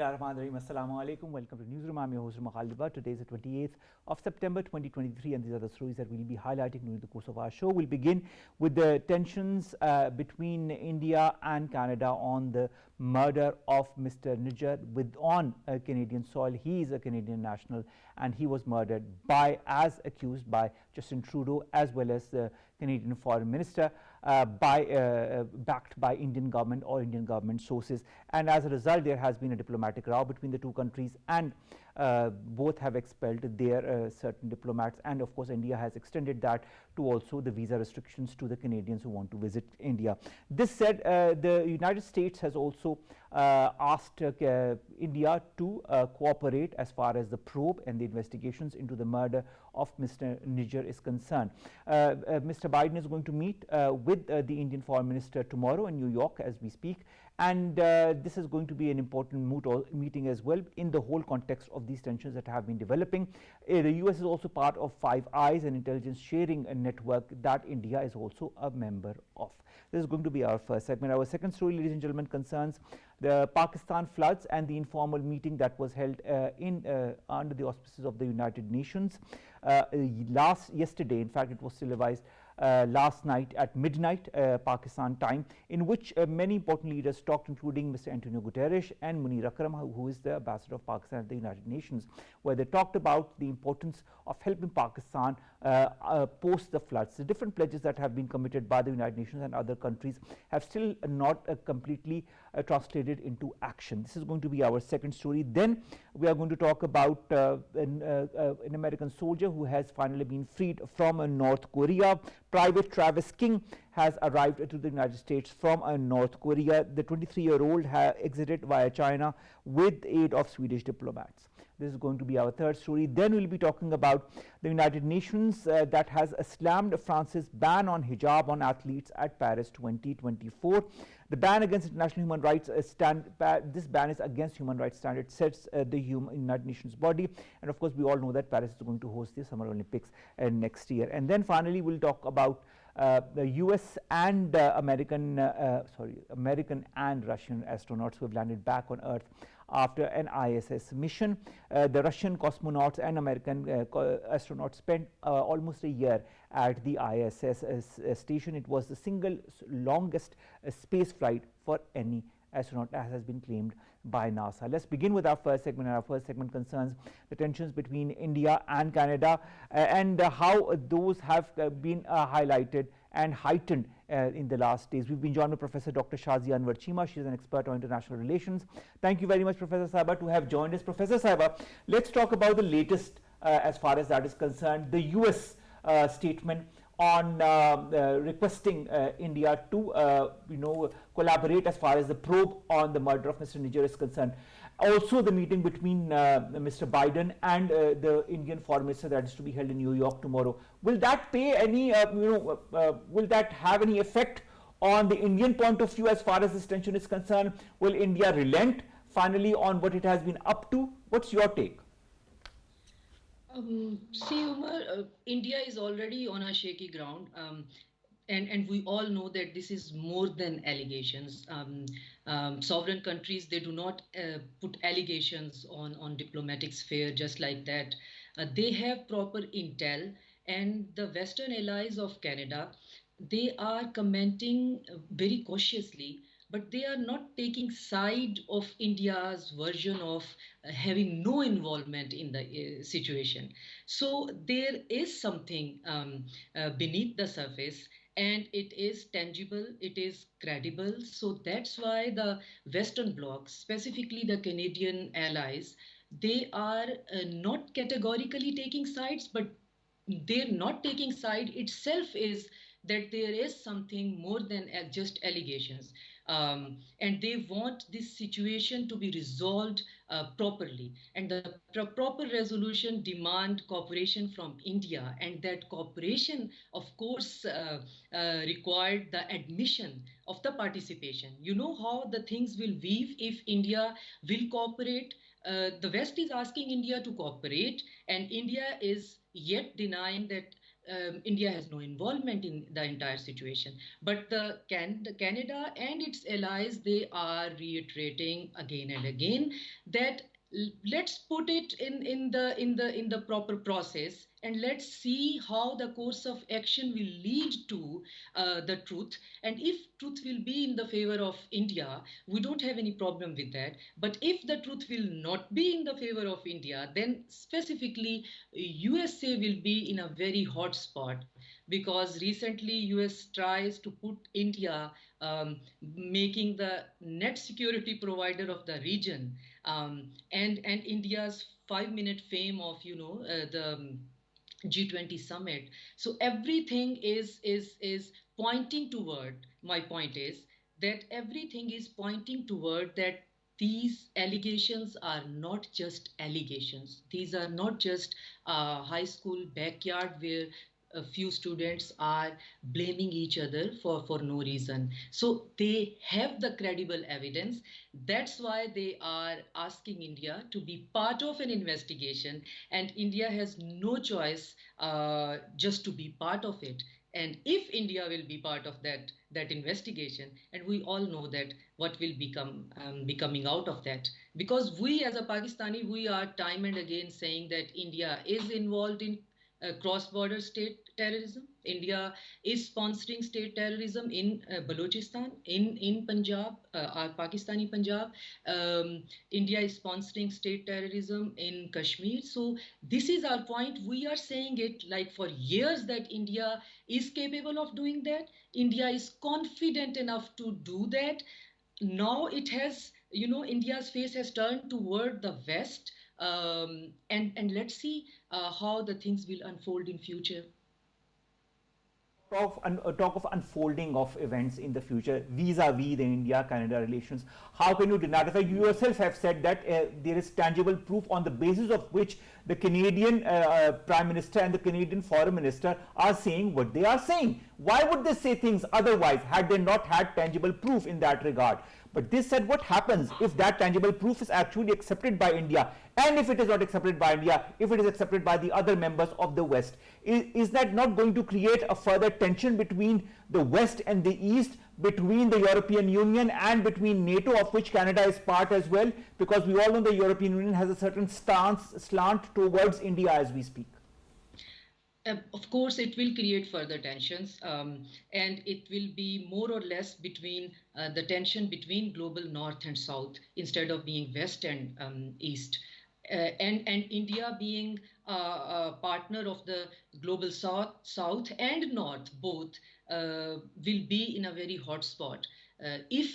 Bismillahirrahmanirrahim. Assalamu alaikum. Welcome to Newsroom. I'm your host Waqar. Today is the 28th of September 2023, and these are the stories that we'll be highlighting during the course of our show. We'll begin with the tensions between India and Canada on the murder of Mr. Nijjar on Canadian soil. He is a Canadian national, and he was murdered as accused by Justin Trudeau as well as the Canadian Foreign Minister, backed by Indian government or Indian government sources. And as a result, there has been a diplomatic row between the two countries, and both have expelled their certain diplomats, and of course India has extended that to also the visa restrictions to the Canadians who want to visit India. This said, the United States has also asked India to cooperate as far as the probe and the investigations into the murder of Mr. Nijjar is concerned. Mr. Biden is going to meet with the Indian Foreign Minister tomorrow in New York as we speak, and this is going to be an important meeting as well in the whole context of these tensions that have been developing. The US is also part of Five Eyes, an intelligence sharing network that India is also a member of. This is going to be our first segment. Our second story, ladies and gentlemen, concerns the Pakistan floods and the informal meeting that was held under the auspices of the United Nations yesterday. In fact, it was televised last night at midnight Pakistan time, in which many important leaders talked, including Mr. Antonio Guterres and Munir Akram, who is the ambassador of Pakistan at the United Nations, where they talked about the importance of helping Pakistan post the floods. The different pledges that have been committed by the United Nations and other countries have still not completely translated into action. This is going to be our second story. Then we are going to talk about an American soldier who has finally been freed from North Korea. Private Travis King has arrived to the United States from North Korea. The 23-year-old exited via China with aid of Swedish diplomats. This is going to be our third story. Then we'll be talking about the United Nations that has slammed France's ban on hijab on athletes at Paris 2024. The ban against international human rights this ban is against human rights standards, sets the United Nations body, and of course we all know that Paris is going to host the Summer Olympics next year. And then finally we'll talk about the US and American and Russian astronauts who have landed back on Earth after an ISS mission. The Russian cosmonauts and American astronauts spent almost a year at the ISS station. It was the single longest space flight for any astronaut, as has been claimed by NASA. Let's begin with our first segment, and our first segment concerns the tensions between India and Canada and how those have been highlighted and heightened in the last days. We've been joined by Prof.Dr. Shazia Anwer Cheema. She is an expert on international relations. Thank you very much, Professor Saiba, to have joined us. Professor Saiba, let's talk about the latest as far as that is concerned, the US statement on requesting India to collaborate as far as the probe on the murder of Mr. Nijjar is concerned. Also the meeting between Mr. Biden and the Indian Foreign Minister that is to be held in New York tomorrow. Will that pay any will that have any effect on the Indian point of view as far as this tension is concerned? Will India relent finally on what it has been up to? What's your take? See, Umar, India is already on a shaky ground, and we all know that this is more than allegations. Sovereign countries, they do not put allegations on diplomatic sphere just like that. They have proper intel, and the Western allies of Canada, they are commenting very cautiously, but they are not taking side of India's version of having no involvement in the situation. So there is something beneath the surface, and it is tangible, it is credible. So that's why the Western Bloc, specifically the Canadian allies, they are not categorically taking sides, but their not taking side itself is that there is something more than just allegations. And they want this situation to be resolved properly. And the proper resolution demand cooperation from India. And that cooperation, of course, required the admission of the participation. You know how the things will weave if India will cooperate. The West is asking India to cooperate, and India is yet denying that India has no involvement in the entire situation. But the Canada and its allies, they are reiterating again and again that let's put it in the proper process, and let's see how the course of action will lead to the truth. And if truth will be in the favor of India, we don't have any problem with that. But if the truth will not be in the favor of India, then specifically USA will be in a very hot spot, because recently US tries to put India, making the net security provider of the region, and India's 5 minute fame of the G20 summit. So everything is pointing toward. My point is that everything is pointing toward that these allegations are not just allegations. These are not just high school backyard where a few students are blaming each other for no reason. So they have the credible evidence. That's why they are asking India to be part of an investigation, and India has no choice just to be part of it. And if India will be part of that investigation, and we all know that what will be coming out of that, because we as a Pakistani, we are time and again saying that India is involved in cross-border state terrorism. India is sponsoring state terrorism in Balochistan, in Punjab, or Pakistani Punjab. India is sponsoring state terrorism in Kashmir. So this is our point. We are saying it like for years that India is capable of doing that. India is confident enough to do that. Now it has, India's face has turned toward the West, and let's see how the things will unfold in future. Talk of unfolding of events in the future vis-a-vis the India-Canada relations. How can you deny the fact you yourself have said that there is tangible proof on the basis of which the Canadian Prime Minister and the Canadian Foreign Minister are saying what they are saying? Why would they say things otherwise had they not had tangible proof in that regard? But this said, what happens if that tangible proof is actually accepted by India, and if it is not accepted by India, if it is accepted by the other members of the West? Is that not going to create a further tension between the West and the East, between the European Union and between NATO, of which Canada is part as well? Because we all know the European Union has a certain slant towards India as we speak. Of course, it will create further tensions, and it will be more or less between the tension between global North and South instead of being West and East. And India being a partner of the global South and North, both will be in a very hot spot. If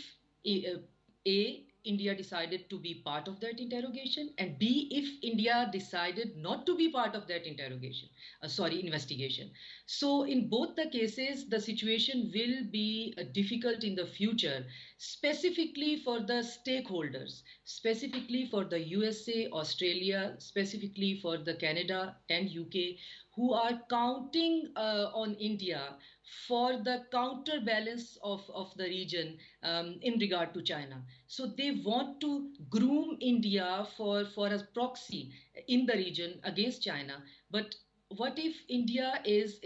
India decided to be part of that interrogation, and B, if India decided not to be part of that investigation. So in both the cases, the situation will be difficult in the future, specifically for the stakeholders, specifically for the USA, Australia, specifically for the Canada and UK, who are counting on India for the counterbalance of the region in regard to China. So they want to groom India for a proxy in the region against China. But what if India is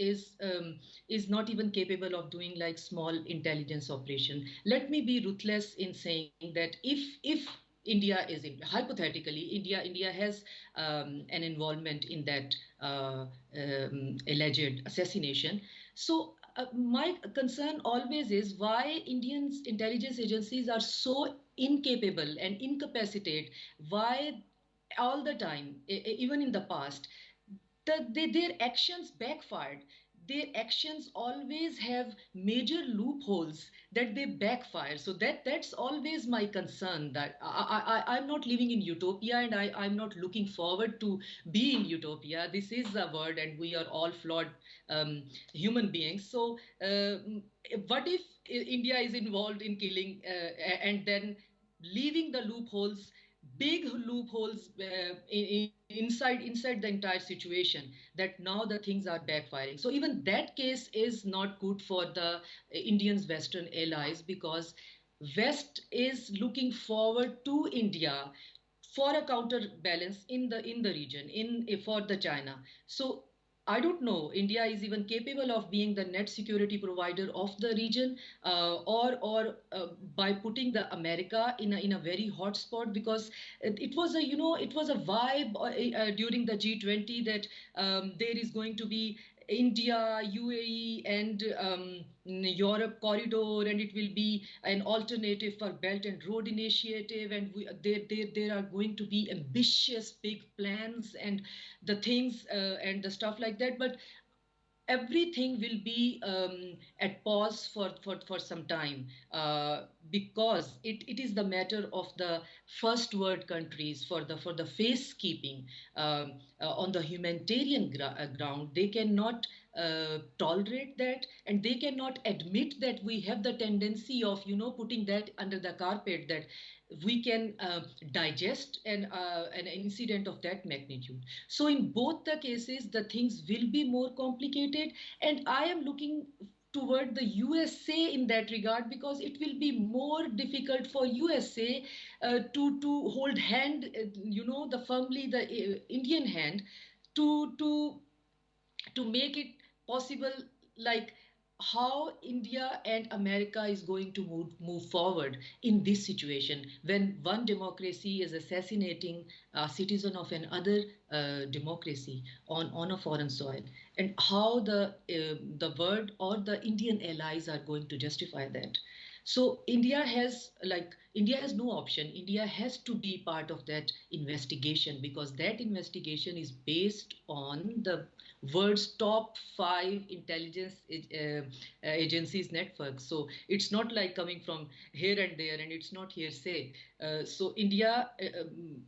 not even capable of doing like small intelligence operation? Let me be ruthless in saying that if India is hypothetically India has an involvement in that alleged assassination. So my concern always is why Indian intelligence agencies are so incapable and incapacitated. Why all the time, even in the past, their actions backfired. Their actions always have major loopholes that they backfire. So that's always my concern, that I'm not living in utopia, and I'm not looking forward to be in utopia. This is a word, and we are all flawed human beings. So what if India is involved in killing and then leaving the loopholes, big loopholes inside the entire situation, that now the things are backfiring? So even that case is not good for the Indians' Western allies, because West is looking forward to India for a counterbalance in the region, in for the China. So I don't know, India is even capable of being the net security provider of the region, or by putting the America in a very hot spot, because it was a, it was a vibe during the G20 that there is going to be India, UAE, and Europe corridor, and it will be an alternative for Belt and Road Initiative, and there are going to be ambitious big plans and the things and the stuff like that. But everything will be at pause for some time, because it is the matter of the first world countries for the face keeping on the humanitarian ground. They cannot tolerate that, and they cannot admit that we have the tendency of putting that under the carpet, that we can digest an incident of that magnitude. So in both the cases, the things will be more complicated, and I am looking toward the USA in that regard, because it will be more difficult for USA to hold hand, the firmly the Indian hand, to to make it possible, like how India and America is going to move forward in this situation when one democracy is assassinating a citizen of another democracy on a foreign soil, and how the world or the Indian allies are going to justify that. So India has no option. India has to be part of that investigation, because that investigation is based on the world's top 5 intelligence agencies network. So it's not like coming from here and there, and it's not hearsay. So India,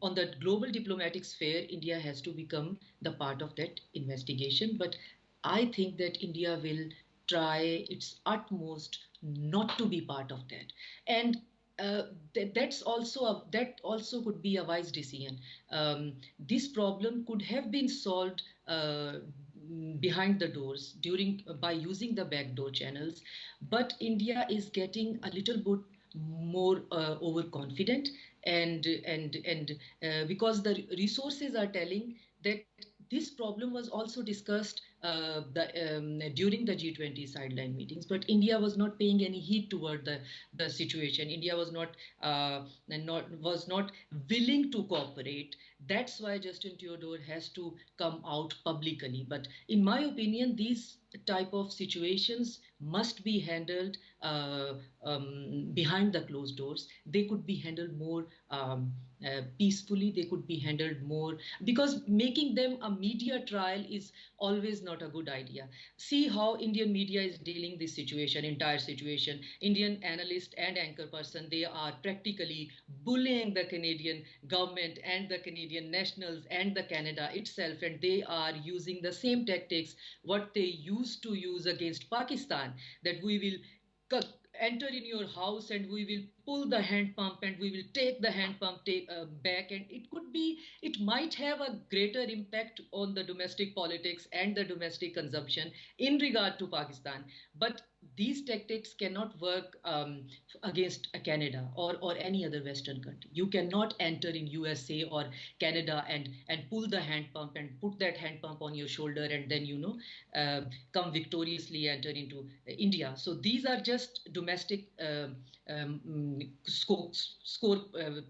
on the global diplomatic sphere, India has to become the part of that investigation. But I think that India will try its utmost not to be part of that. And that also could be a wise decision. This problem could have been solved behind the doors by using the backdoor channels, but India is getting a little bit more overconfident, and because the resources are telling that this problem was also discussed during the G20 sideline meetings, but India was not paying any heed toward the situation. India was not willing to cooperate. That's why Justin Trudeau has to come out publicly. But in my opinion, these type of situations must be handled behind the closed doors. They could be handled more peacefully. They could be handled more, because making them a media trial is always not a good idea. See how Indian media is dealing this situation, entire situation. Indian analyst and anchor person, they are practically bullying the Canadian government and the Canadian nationals and the Canada itself, and they are using the same tactics what they used to use against Pakistan, that we will enter in your house and we will pull the hand pump and we will take the hand pump back, and it might have a greater impact on the domestic politics and the domestic consumption in regard to Pakistan. But these tactics cannot work against Canada or any other Western country. You cannot enter in USA or Canada and pull the hand pump and put that hand pump on your shoulder and then come victoriously enter into India. So these are just domestic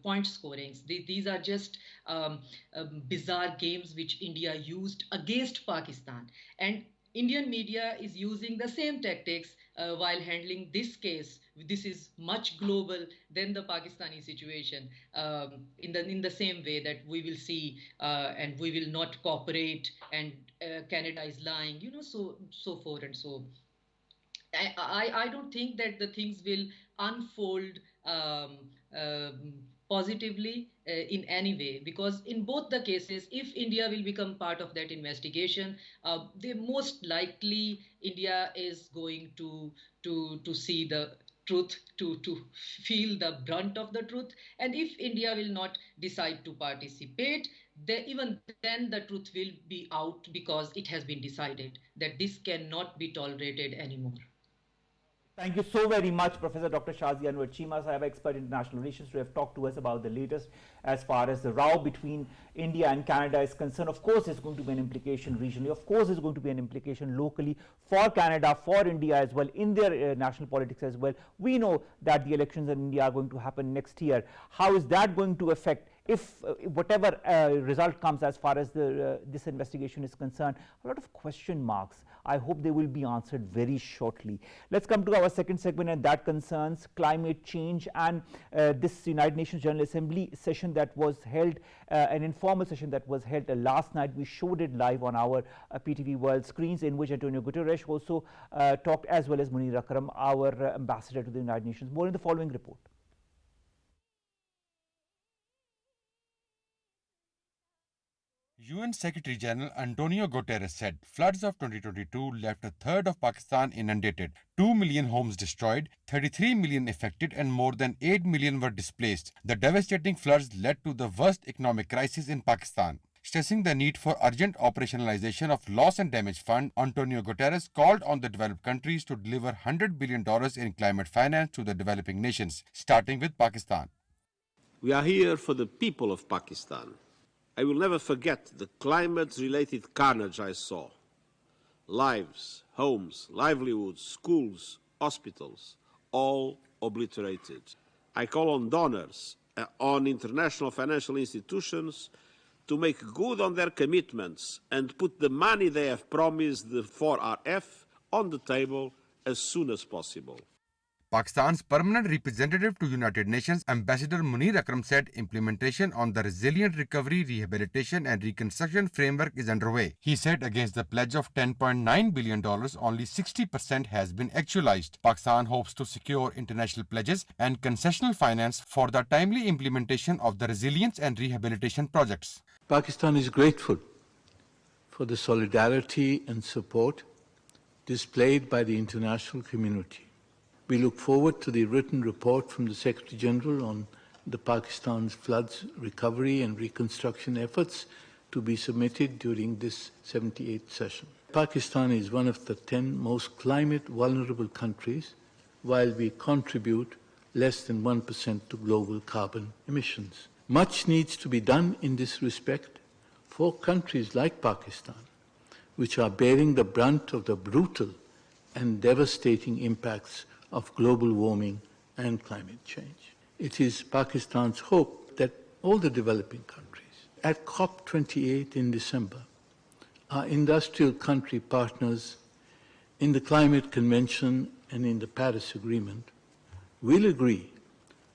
point scorings. These are just bizarre games which India used against Pakistan, and Indian media is using the same tactics while handling this case. This is much global than the Pakistani situation. In the same way that we will see and we will not cooperate, and Canada is lying, so forth and so. I don't think that the things will unfold positively in any way, because in both the cases, if India will become part of that investigation, they most likely India is going to see the truth, to feel the brunt of the truth. And if India will not decide to participate, even then the truth will be out, because it has been decided that this cannot be tolerated anymore. Thank you so very much, Professor Dr. Shazia Anwer Cheema, Sahib, expert in international relations, to have talked to us about the latest as far as the row between India and Canada is concerned. Of course, it's going to be an implication regionally. Of course, it's going to be an implication locally for Canada, for India as well, in their national politics as well. We know that the elections in India are going to happen next year. How is that going to affect, if whatever result comes as far as this investigation is concerned? A lot of question marks. I hope they will be answered very shortly. Let's come to our second segment, and that concerns climate change and this United Nations General Assembly session that was held, an informal session that was held last night. We showed it live on our PTV World screens, in which Antonio Guterres also talked, as well as Munir Akram, our ambassador to the United Nations. More in the following report. UN Secretary General Antonio Guterres said floods of 2022 left a third of Pakistan inundated, 2 million homes destroyed, 33 million affected, and more than 8 million were displaced. The devastating floods led to the worst economic crisis in Pakistan. Stressing the need for urgent operationalization of Loss and Damage Fund, Antonio Guterres called on the developed countries to deliver $100 billion in climate finance to the developing nations, starting with Pakistan. We are here for the people of Pakistan. I will never forget the climate-related carnage I saw. Lives, homes, livelihoods, schools, hospitals, all obliterated. I call on donors, on international financial institutions to make good on their commitments and put the money they have promised the 4RF on the table as soon as possible. Pakistan's permanent representative to United Nations, Ambassador Munir Akram, said implementation on the Resilient Recovery, Rehabilitation and Reconstruction Framework is underway. He said against the pledge of $10.9 billion, only 60% has been actualized. Pakistan hopes to secure international pledges and concessional finance for the timely implementation of the resilience and rehabilitation projects. Pakistan is grateful for the solidarity and support displayed by the international community. We look forward to the written report from the Secretary General on the Pakistan's floods recovery and reconstruction efforts to be submitted during this 78th session. Pakistan is one of the 10 most climate vulnerable countries, while we contribute less than 1% to global carbon emissions. Much needs to be done in this respect for countries like Pakistan, which are bearing the brunt of the brutal and devastating impacts of global warming and climate change. It is Pakistan's hope that all the developing countries, at COP28 in December, our industrial country partners in the Climate Convention and in the Paris Agreement, will agree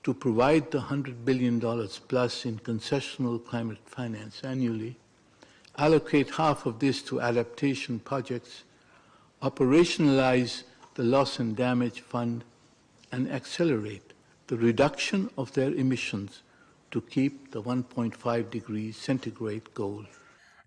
to provide the $100 billion plus in concessional climate finance annually, allocate half of this to adaptation projects, operationalize the Loss and Damage Fund, and accelerate the reduction of their emissions to keep the 1.5 degrees centigrade goal.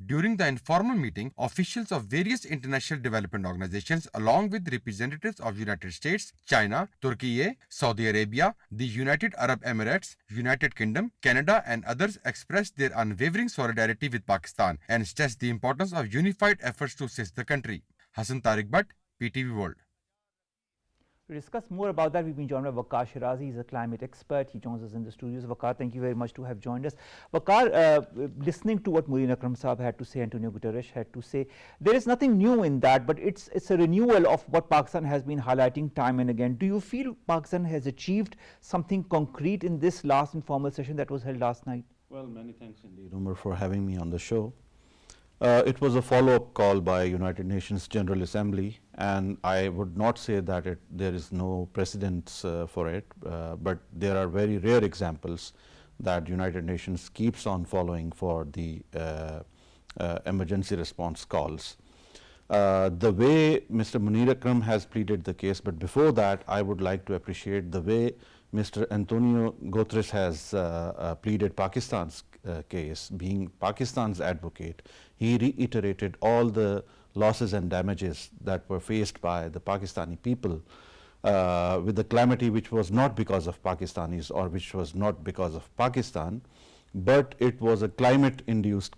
During the informal meeting, officials of various international development organizations, along with representatives of United States, China, Turkey, Saudi Arabia, the United Arab Emirates, United Kingdom, Canada, and others, expressed their unwavering solidarity with Pakistan and stressed the importance of unified efforts to assist the country. Hassan Tariq Bhatt, PTV World. To discuss more about that, we've been joined by Waqar Sherazi. He's a climate expert. He joins us in the studios. Waqar, thank you very much to have joined us. Waqar, listening to what Munir Akram Sahab had to say, Antonio Guterres had to say, there is nothing new in that, but it's a renewal of what Pakistan has been highlighting time and again. Do you feel Pakistan has achieved something concrete in this last informal session that was held last night? Well, many thanks indeed, Umar, for having me on the show. It was a follow-up call by United Nations General Assembly, and I would not say that there is no precedence for it, but there are very rare examples that United Nations keeps on following for the emergency response calls. The way Mr. Munir Akram has pleaded the case, but before that, I would like to appreciate the way Mr. Antonio Guterres has pleaded Pakistan's case. Being Pakistan's advocate, he reiterated all the losses and damages that were faced by the Pakistani people with the calamity which was not because of Pakistanis or which was not because of Pakistan, but it was a climate-induced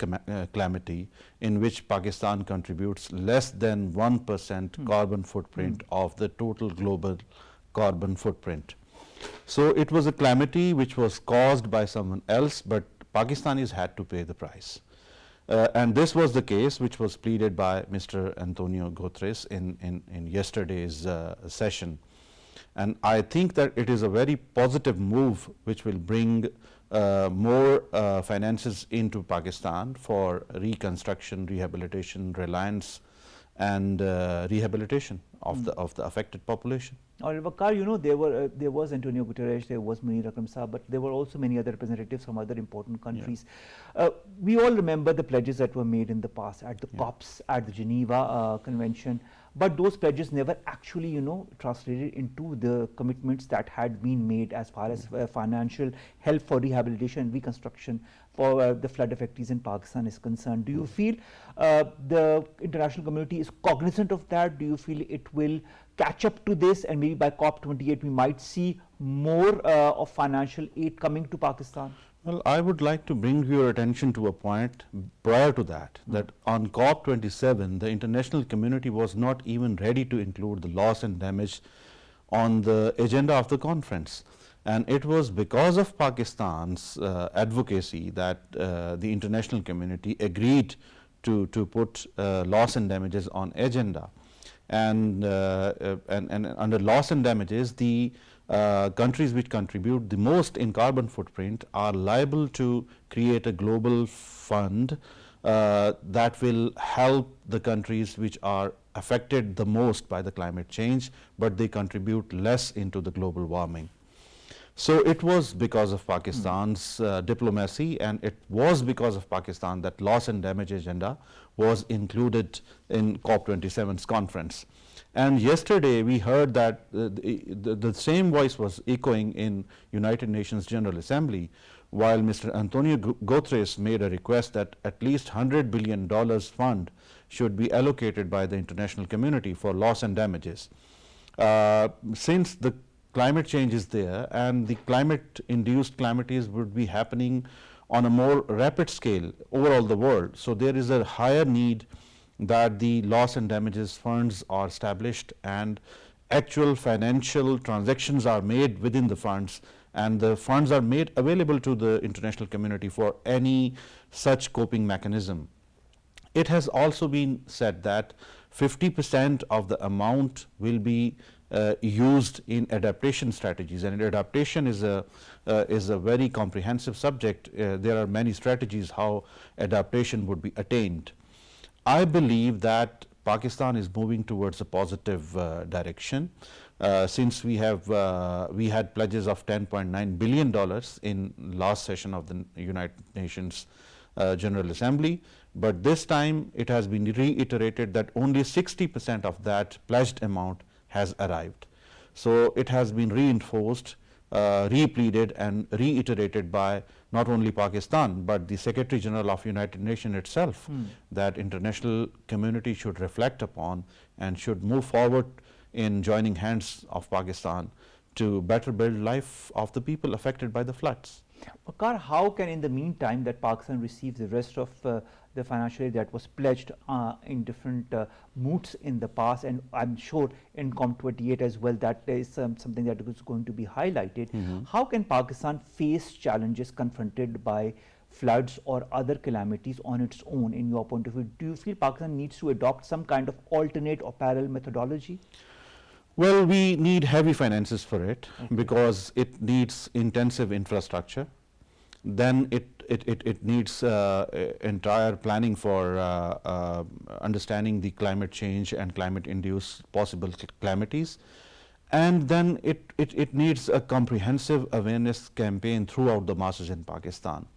calamity in which Pakistan contributes less than 1% carbon footprint of the total global carbon footprint. So it was a calamity which was caused by someone else, but Pakistanis had to pay the price. And this was the case which was pleaded by Mr. Antonio Guterres in yesterday's session. And I think that it is a very positive move which will bring more finances into Pakistan for reconstruction, rehabilitation, reliance, and rehabilitation of the affected population. Waqar, you know, there was Antonio Guterres, there was Munir Akram Saab, but there were also many other representatives from other important countries. We all remember the pledges that were made in the past at the COPs, at the Geneva Convention, but those pledges never actually, you know, translated into the commitments that had been made as far as financial help for rehabilitation and reconstruction for the flood affectees in Pakistan is concerned. Do you feel the international community is cognizant of that? Do you feel it will catch up to this, and maybe by COP28 we might see more of financial aid coming to Pakistan? Well, I would like to bring your attention to a point prior to that, that on COP27, the international community was not even ready to include the loss and damage on the agenda of the conference. And it was because of Pakistan's advocacy that the international community agreed to put loss and damages on agenda. And under loss and damages, the countries which contribute the most in carbon footprint are liable to create a global fund that will help the countries which are affected the most by the climate change, but they contribute less into the global warming. So it was because of Pakistan's diplomacy, and it was because of Pakistan that loss and damage agenda was included in COP27's conference. And yesterday we heard that the same voice was echoing in United Nations General Assembly, while Mr. Antonio Guterres made a request that at least $100 billion fund should be allocated by the international community for loss and damages. Since the climate change is there and the climate-induced calamities would be happening on a more rapid scale over all the world, so there is a higher need that the loss and damages funds are established and actual financial transactions are made within the funds, and the funds are made available to the international community for any such coping mechanism. It has also been said that 50% of the amount will be used in adaptation strategies, and adaptation is a very comprehensive subject. There are many strategies how adaptation would be attained. I believe that Pakistan is moving towards a positive direction. Since we had pledges of $10.9 billion in last session of the United Nations General Assembly, but this time it has been reiterated that only 60% of that pledged amount has arrived. So it has been reinforced, repleaded and reiterated by not only Pakistan but the Secretary General of United Nations itself, that international community should reflect upon and should move forward in joining hands of Pakistan to better build life of the people affected by the floods. Waqar, how can in the meantime that Pakistan receives the rest of the financial aid that was pledged in different moods in the past, and I'm sure in COP28 as well, that is something that is going to be highlighted. How can Pakistan face challenges confronted by floods or other calamities on its own, in your point of view? Do you feel Pakistan needs to adopt some kind of alternate or parallel methodology? Well, we need heavy finances for it, because it needs intensive infrastructure. Then it needs entire planning for understanding the climate change and climate-induced possible calamities. And then it needs a comprehensive awareness campaign throughout the masses in Pakistan.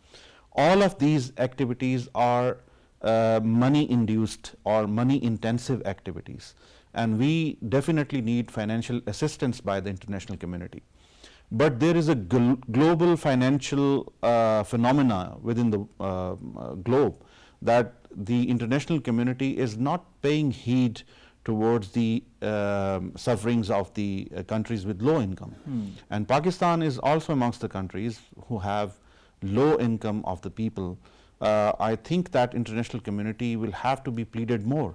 All of these activities are money-induced or money-intensive activities, and we definitely need financial assistance by the international community. But there is a global financial phenomena within the globe that the international community is not paying heed towards the sufferings of the countries with low income. And Pakistan is also amongst the countries who have low income of the people, I think that international community will have to be pleaded more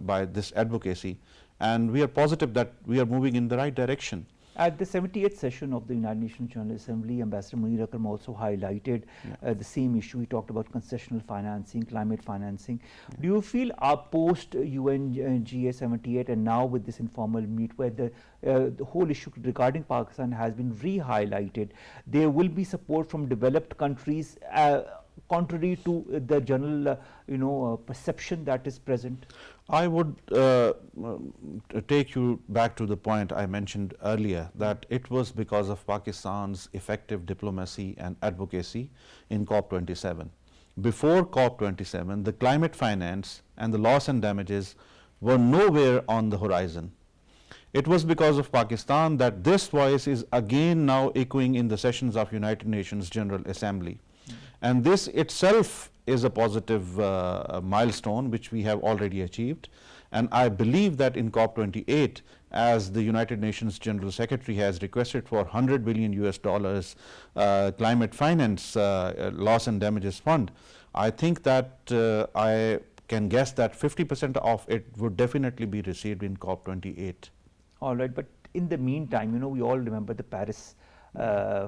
by this advocacy, and we are positive that we are moving in the right direction. At the 78th session of the United Nations General Assembly, Ambassador Matti Ur Rehman also highlighted the same issue. He talked about concessional financing, climate financing. Do you feel post UNGA 78 and now with this informal meet where the whole issue regarding Pakistan has been re-highlighted, there will be support from developed countries contrary to the general perception that is present? I would take you back to the point I mentioned earlier, that it was because of Pakistan's effective diplomacy and advocacy in COP27. Before COP27, the climate finance and the loss and damages were nowhere on the horizon. It was because of Pakistan that this voice is again now echoing in the sessions of United Nations General Assembly. And this itself is a positive milestone which we have already achieved, and I believe that in COP28, as the United Nations General Secretary has requested for $100 billion climate finance loss and damages fund, I think that I can guess that 50% of it would definitely be received in COP28. All right, but in the meantime, we all remember the Paris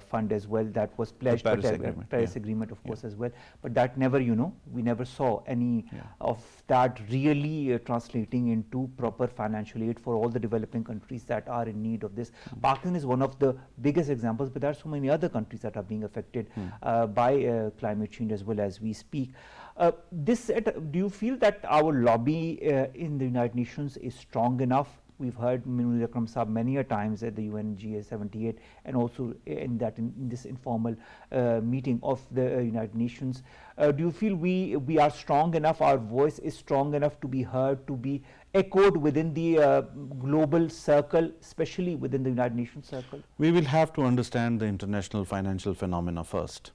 fund as well that was pledged, Paris Agreement, Paris Agreement of course as well, but that never, we never saw any of that really translating into proper financial aid for all the developing countries that are in need of this. Pakistan is one of the biggest examples, but there are so many other countries that are being affected by climate change as well as we speak. Do you feel that our lobby in the United Nations is strong enough? We've heard Matti Ur Rehman Sahab many a times at the UNGA 78 and also in this informal meeting of the United Nations. Do you feel we are strong enough, our voice is strong enough to be heard, to be echoed within the global circle, especially within the United Nations circle? We will have to understand the international financial phenomena first.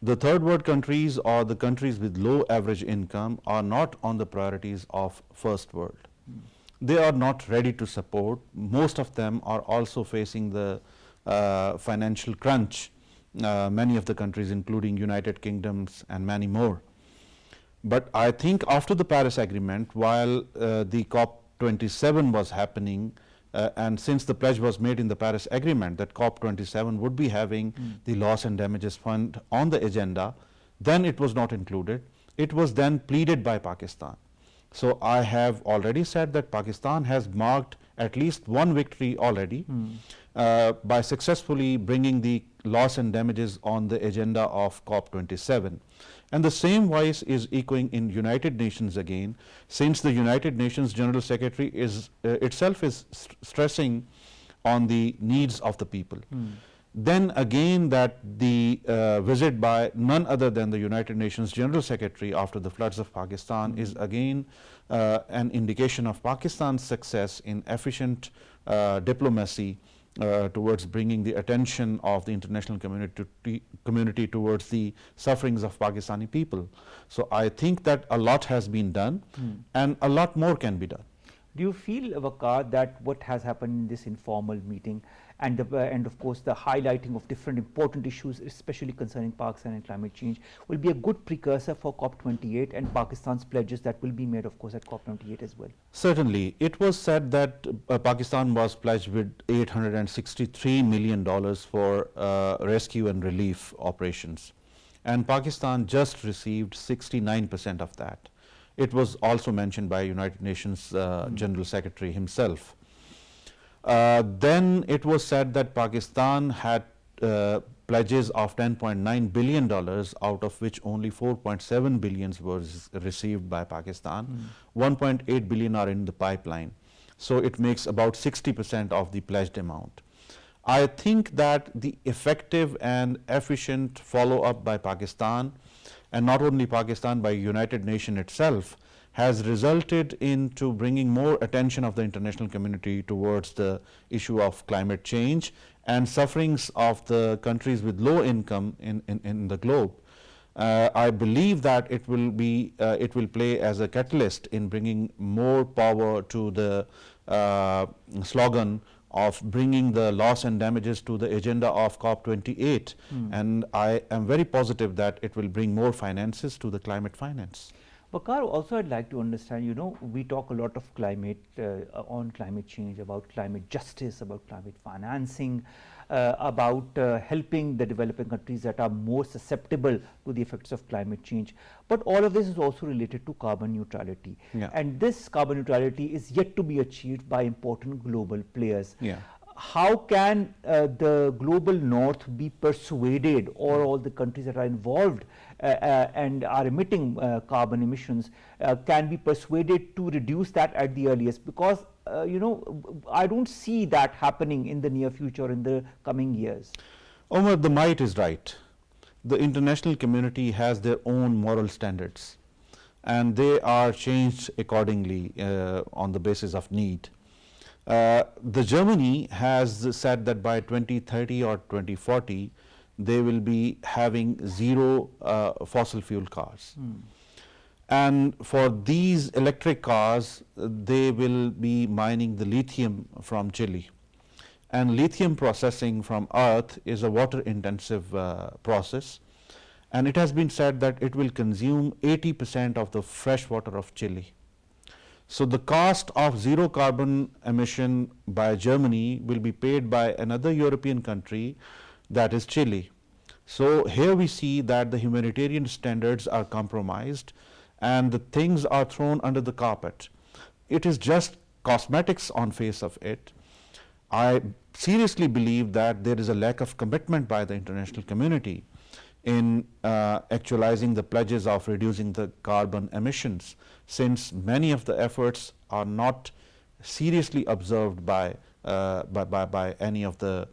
The third world countries or the countries with low average income are not on the priorities of first world. They are not ready to support. Most of them are also facing the financial crunch, many of the countries including United Kingdoms and many more. But I think after the Paris Agreement, while the COP27 was happening, and since the pledge was made in the Paris Agreement that COP27 would be having the loss and damages fund on the agenda, then it was not included. It was then pleaded by Pakistan. So I have already said that Pakistan has marked at least one victory already by successfully bringing the loss and damages on the agenda of COP27. And the same voice is echoing in United Nations again, since the United Nations General Secretary itself is stressing on the needs of the people. Then again that the visit by none other than the United Nations General Secretary after the floods of Pakistan is again an indication of Pakistan's success in efficient diplomacy towards bringing the attention of the international community towards the sufferings of Pakistani people. So I think that a lot has been done and a lot more can be done. Do you feel, Waqar, that what has happened in this informal meeting and of course the highlighting of different important issues, especially concerning Pakistan and climate change, will be a good precursor for COP28 and Pakistan's pledges that will be made, of course, at COP28 as well? Certainly. It was said that Pakistan was pledged with $863 million for rescue and relief operations, and Pakistan just received 69% of that. It was also mentioned by United Nations General Secretary himself. Then it was said that Pakistan had pledges of $10.9 billion, out of which only 4.7 billion was received by Pakistan. 1.8 billion are in the pipeline. So it makes about 60% of the pledged amount. I think that the effective and efficient follow-up by Pakistan, and not only Pakistan, by United Nations itself, has resulted into bringing more attention of the international community towards the issue of climate change and sufferings of the countries with low income in the globe. I believe that it will play as a catalyst in bringing more power to the slogan of bringing the loss and damages to the agenda of COP28. And I am very positive that it will bring more finances to the climate finance. Waqar, also I'd like to understand, you know, we talk a lot of climate, on climate change, about climate justice, about climate financing, about helping the developing countries that are more susceptible to the effects of climate change. But all of this is also related to carbon neutrality. And this carbon neutrality is yet to be achieved by important global players. How can the global north be persuaded, or all the countries that are involved and are emitting carbon emissions can be persuaded to reduce that at the earliest? Because you know, I don't see that happening in the near future, in the coming years. Omar, the might is right. The international community has their own moral standards, and they are changed accordingly on the basis of need. The Germany has said that by 2030 or 2040 they will be having zero fossil fuel cars. And for these electric cars, they will be mining the lithium from Chile. And lithium processing from earth is a water intensive process, and it has been said that it will consume 80% of the fresh water of Chile. So the cost of zero carbon emission by Germany will be paid by another European country, that is Chile. So here we see that the humanitarian standards are compromised and the things are thrown under the carpet. It is just cosmetics on face of it. I seriously believe that there is a lack of commitment by the international community in actualizing the pledges of reducing the carbon emissions, since many of the efforts are not seriously observed by any of the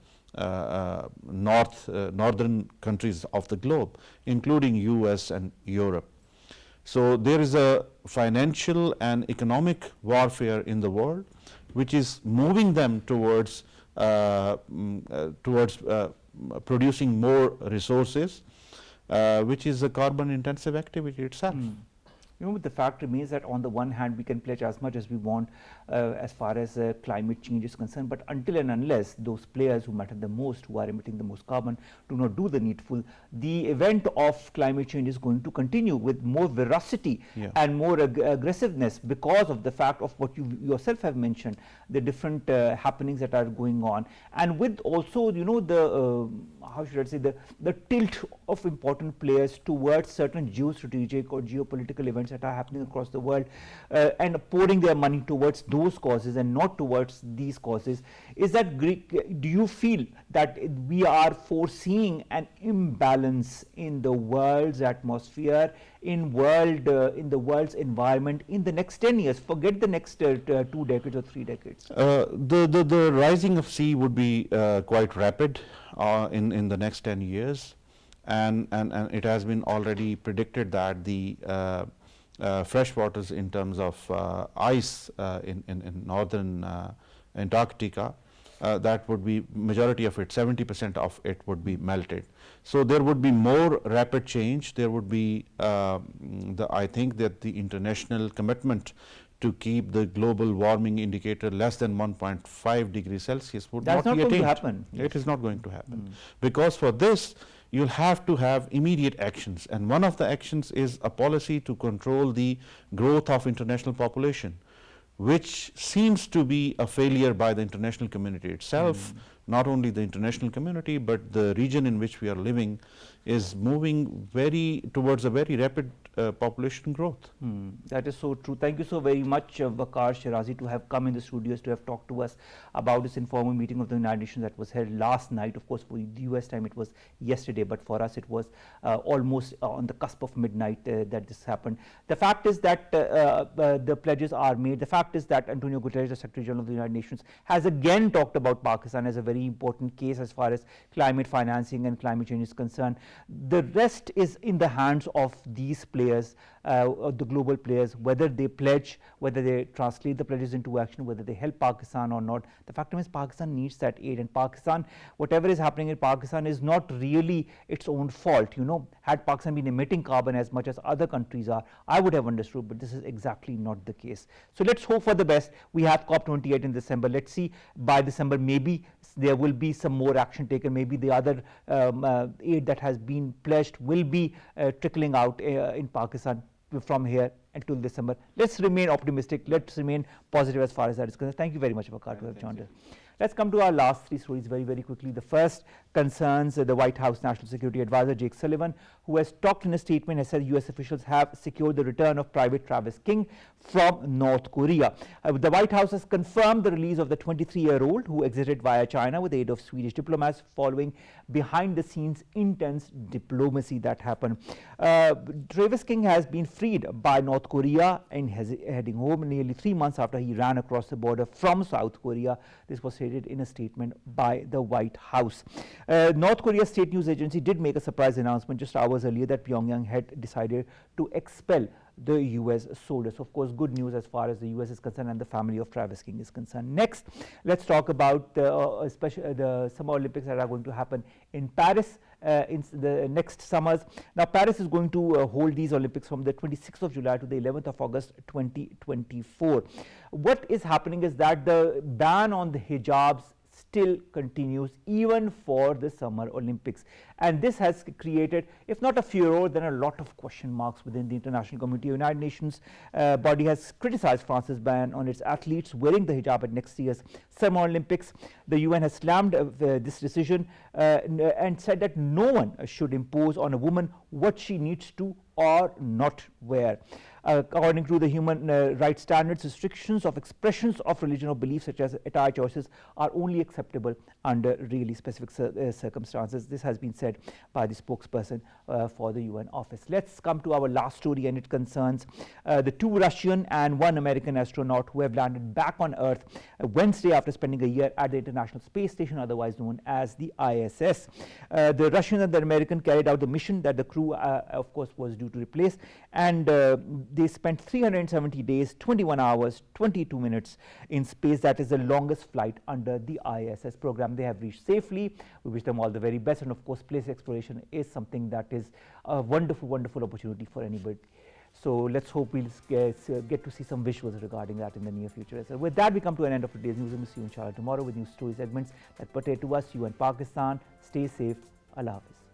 northern countries of the globe, including US and Europe. So there is a financial and economic warfare in the world which is moving them towards producing more resources, which is a carbon intensive activity itself. You know, the fact remains that on the one hand we can pledge as much as we want as far as climate change is concerned, but until and unless those players who matter the most, who are emitting the most carbon, do not do the needful, the event of climate change is going to continue with more veracity and more aggressiveness, because of the fact of what you yourself have mentioned, the different happenings that are going on, and with also, you know, the how should I say, the tilt of important players towards certain geostrategic or geopolitical events that are happening across the world, and pouring their money towards those causes and not towards these causes. Is that do you feel that we are foreseeing an imbalance in the world's atmosphere, in the world's environment in the next 10 years? Forget the next 2 decades or 3 decades. The rising of sea would be quite rapid in the next 10 years, and it has been already predicted that the fresh waters in terms of ice in northern Antarctica, that would be majority of it, 70% of it would be melted. So there would be more rapid change. There would be I think that the international commitment to keep the global warming indicator less than 1.5 degrees Celsius would not be attained. That's not going to happen. It is not going to happen, because for this you'll have to have immediate actions, and one of the actions is a policy to control the growth of international population, which seems to be a failure by the international community itself. Not only the international community, but the region in which we are living is moving towards a very rapid population growth. That is so true. Thank you so very much, Waqar, Sherazi, to have come in the studios to have talked to us about this informal meeting of the United Nations that was held last night. Of course, for the US time it was yesterday, but for us it was almost on the cusp of midnight that this happened. The fact is that the pledges are made. The fact is that Antonio Guterres, the Secretary General of the United Nations, has again talked about Pakistan as a very important case as far as climate financing and climate change is concerned. The rest is in the hands of these players, the global players, whether they pledge, whether they translate the pledges into action, whether they help Pakistan or not. The fact is Pakistan needs that aid, and Pakistan, whatever is happening in Pakistan is not really its own fault. You know, had Pakistan been emitting carbon as much as other countries are, I would have understood, but this is exactly not the case. So let's hope for the best. We have COP28 in December. Let's see, by December maybe there will be some more action taken. Maybe the other aid that has been pledged will be trickling out in Pakistan from here until December. Let's remain optimistic. Let's remain positive as far as that is concerned. Thank you very much, Waqar, to have joined us. Let's come to our last three stories very, very quickly. The first concerns the White House National Security Advisor Jake Sullivan, who has talked in a statement, has said US officials have secured the return of Private Travis King from North Korea. The White House has confirmed the release of the 23-year-old who exited via China with the aid of Swedish diplomats following behind-the-scenes intense diplomacy that happened. Travis King has been freed by North Korea and heading home nearly 3 months after he ran across the border from South Korea. This was stated in a statement by the White House. North Korea's state news agency did make a surprise announcement just hours earlier that Pyongyang had decided to expel the US soldiers. Of course, good news as far as the US is concerned and the family of Travis King is concerned. Next, let's talk about the Summer Olympics that are going to happen in Paris in the next summers. Now, Paris is going to hold these Olympics from the 26th of July to the 11th of August 2024. What is happening is that the ban on the hijabs still continues even for the Summer Olympics, and this has created, if not a furor, then a lot of question marks within the international community. United Nations body has criticized France's ban on its athletes wearing the hijab at next year's Summer Olympics. The UN has slammed this decision and said that no one should impose on a woman what she needs to or not wear. According to the human rights standards, restrictions of expressions of religion or belief such as attire choices are only acceptable under really specific circumstances. This has been said by the spokesperson for the UN office. Let's come to our last story, and it concerns the 2 Russian and 1 American astronaut who have landed back on Earth Wednesday after spending a year at the International Space Station, otherwise known as the ISS. The Russian and the American carried out the mission that the crew, of course, was due to replace, and they spent 370 days, 21 hours, 22 minutes in space. That is the longest flight under the ISS program. They have reached safely. We wish them all the very best, and of course space exploration is something that is a wonderful, wonderful opportunity for anybody. So let's hope we'll get to see some visuals regarding that in the near future. So with that, we come to an end of today's news, and we'll see you inshallah tomorrow with news story segments that pertain to us, you and Pakistan. Stay safe. Allah Hafiz.